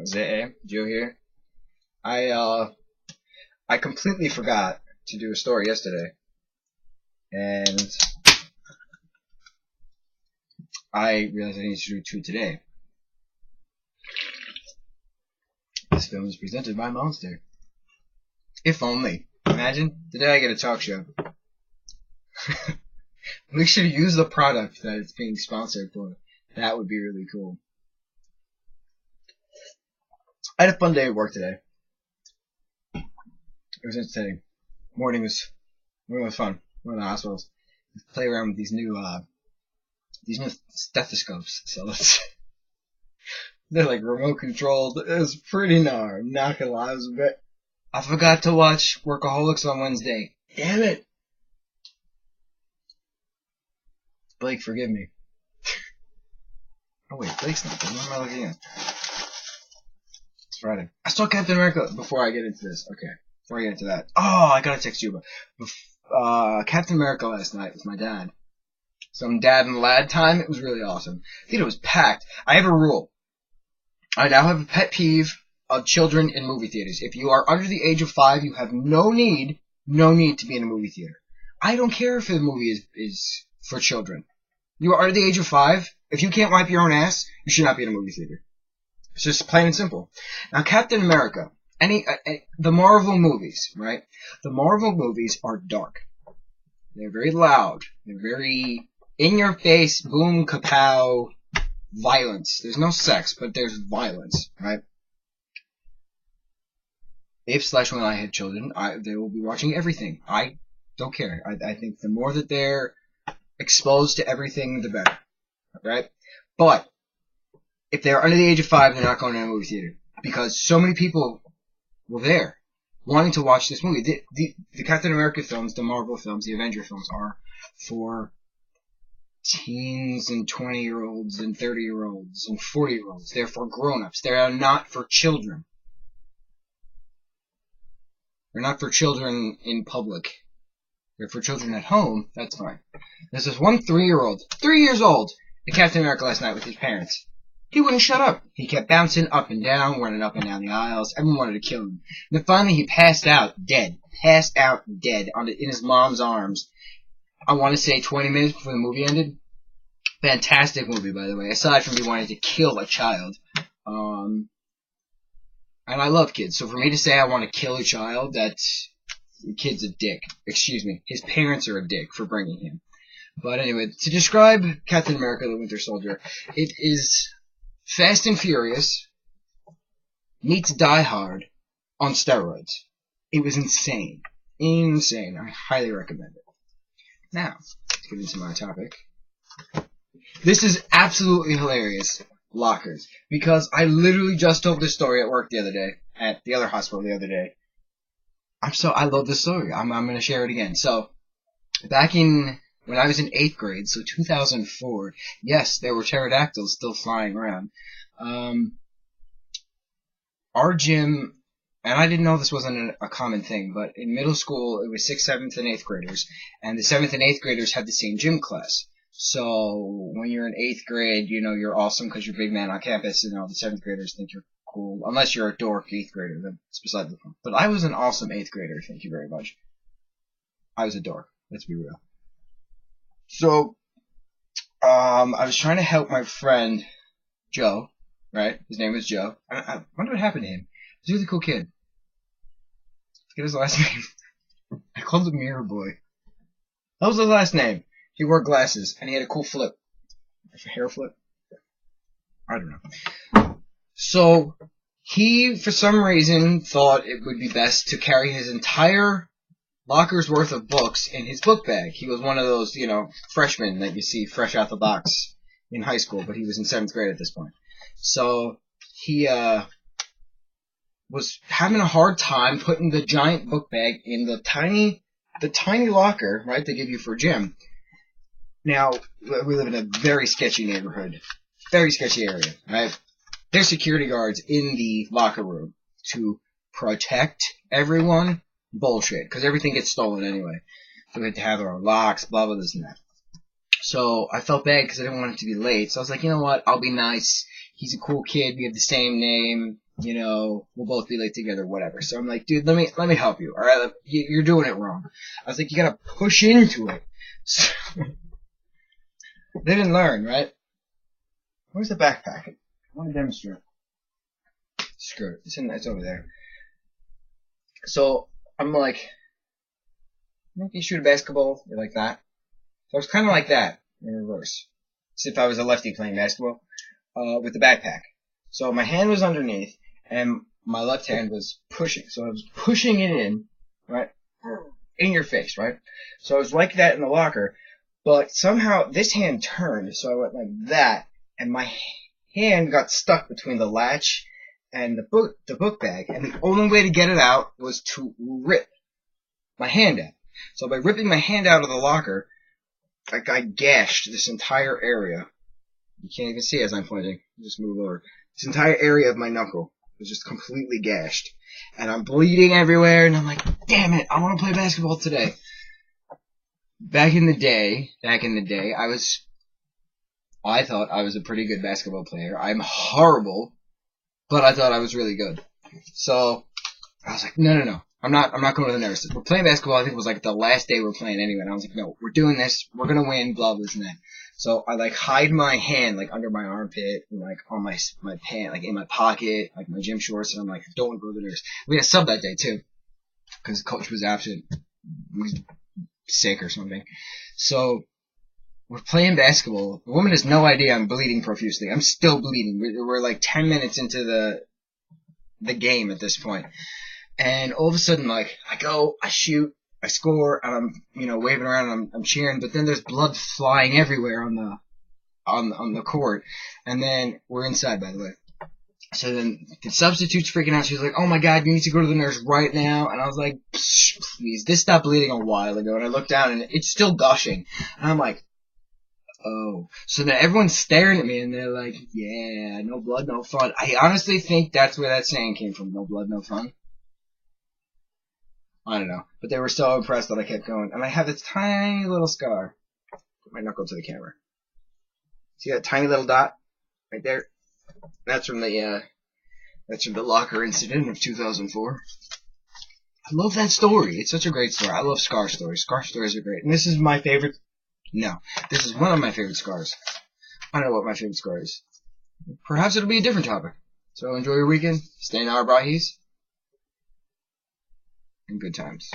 Joe here. I completely forgot to do a story yesterday, and I realized I need to do two today. This film is presented by Monster. If only. Imagine, today I get a talk show. We should use the product that it's being sponsored for. That would be really cool. I had a fun day at work today. It was entertaining. Morning was fun. Went to the hospitals. Play around with these new stethoscopes. So they're like remote controlled. It was pretty gnar. Not gonna lie, I forgot to watch Workaholics on Wednesday. Damn it. Blake, forgive me. Oh wait, Blake's not there. What am I looking at? It's Friday. I saw Captain America before I get into this. Okay. Before I get into that. Oh, I gotta text you about Captain America last night with my dad. Some dad and lad time. It was really awesome. Dude, it was packed. I have a rule. I now have a pet peeve of children in movie theaters. If you are under the age of 5, you have no need to be in a movie theater. I don't care if the movie is for children. You are under the age of 5. If you can't wipe your own ass, you should not be in a movie theater. It's just plain and simple. Now, Captain America, the Marvel movies, right? The Marvel movies are dark. They're very loud. They're very in-your-face, boom, kapow, violence. There's no sex, but there's violence, right? If/when I had children, they will be watching everything. I don't care. I think the more that they're exposed to everything, the better, right? But if they're under the age of 5, they're not going to a movie theater because so many people were there wanting to watch this movie. The Captain America films, the Marvel films, the Avenger films are for teens and 20-year-olds and 30-year-olds and 40-year-olds. They're for grown-ups. They are not for children. They're not for children in public. They're for children at home. That's fine. There's this one 3-year-old, 3 years old, at Captain America last night with his parents. He wouldn't shut up. He kept bouncing up and down, running up and down the aisles. Everyone wanted to kill him. And then finally he passed out dead. Passed out dead in his mom's arms. I want to say 20 minutes before the movie ended. Fantastic movie, by the way, aside from me wanting to kill a child. And I love kids, so for me to say I want to kill a child, that's... The kid's a dick. Excuse me. His parents are a dick for bringing him. But anyway, to describe Captain America the Winter Soldier, it is Fast and Furious meets Die Hard on steroids. It was insane. Insane. I highly recommend it. Now, let's get into my topic. This is absolutely hilarious. Lockers. Because I literally just told this story at work the other day. At the other hospital the other day. I love this story. I'm going to share it again. So, back when I was in 8th grade, so 2004, yes, there were pterodactyls still flying around. Our gym, and I didn't know this wasn't a common thing, but in middle school, it was 6th, 7th, and 8th graders, and the 7th and 8th graders had the same gym class. So, when you're in 8th grade, you know, you're awesome because you're a big man on campus, and all the 7th graders think you're cool. Unless you're a dork 8th grader, that's beside the point. But I was an awesome 8th grader, thank you very much. I was a dork, let's be real. So, I was trying to help my friend, Joe, right? His name was Joe. I wonder what happened to him. He's a really cool kid. Forget his last name. I called him Mirror Boy. That was his last name. He wore glasses, and he had a cool flip. A hair flip? I don't know. So, he, for some reason, thought it would be best to carry his entire locker's worth of books in his book bag. He was one of those, you know, freshmen that you see fresh out the box in high school, but he was in 7th grade at this point. So, he, was having a hard time putting the giant book bag in the tiny locker, right, they give you for gym. Now, we live in a very sketchy neighborhood. Very sketchy area, right? There's security guards in the locker room to protect everyone. Bullshit, because everything gets stolen anyway. So we had to have our locks, blah, blah, this and that. So I felt bad because I didn't want him to be late. So I was like, you know what, I'll be nice. He's a cool kid. We have the same name. we'll both be late together, whatever. So I'm like, dude, let me help you. All right, you're doing it wrong. I was like, you gotta push into it. So, they didn't learn, right? Where's the backpack? I want to demonstrate. Screw it. It's over there. So I'm like, you shoot a basketball, you're like that. So I was kind of like that in reverse, as if I was a lefty playing basketball, with the backpack. So my hand was underneath, and my left hand was pushing. So I was pushing it in, right, in your face, right. So I was like that in the locker, but somehow this hand turned, so I went like that, and my hand got stuck between the latch and the book bag, and the only way to get it out was to rip my hand out. So by ripping my hand out of the locker, like I gashed this entire area. You can't even see as I'm pointing. Just move over. This entire area of my knuckle was just completely gashed, and I'm bleeding everywhere. And I'm like, damn it! I want to play basketball today. Back in the day, I thought I was a pretty good basketball player. I'm horrible, but I thought I was really good. So I was like, no. I'm not going to the nurse. We're playing basketball. I think it was like the last day we were playing anyway. And I was like, no, we're doing this. We're going to win, blah, blah, and that. So I like hide my hand like under my armpit and like on my pant, like in my pocket, like my gym shorts. And I'm like, I don't want to go to the nurse. We had a sub that day too, because the coach was absent. He was sick or something. So we're playing basketball. The woman has no idea I'm bleeding profusely. I'm still bleeding. We're like 10 minutes into the game at this point. And all of a sudden, like, I go, I shoot, I score, and I'm, waving around and I'm cheering, but then there's blood flying everywhere on the court. And then we're inside, by the way. So then the substitute's freaking out. She's like, oh my God, you need to go to the nurse right now. And I was like, please, this stopped bleeding a while ago. And I looked down and it's still gushing. And I'm like, oh. So then everyone's staring at me and they're like, yeah, no blood, no fun. I honestly think that's where that saying came from, no blood, no fun. I don't know. But they were so impressed that I kept going. And I have this tiny little scar. Put my knuckle to the camera. See that tiny little dot? Right there? That's from the locker incident of 2004. I love that story. It's such a great story. I love scar stories. Scar stories are great. And this is my favorite. No. This is one of my favorite scars. I don't know what my favorite scar is. Perhaps it'll be a different topic. So enjoy your weekend. Stay in our brahis. And good times.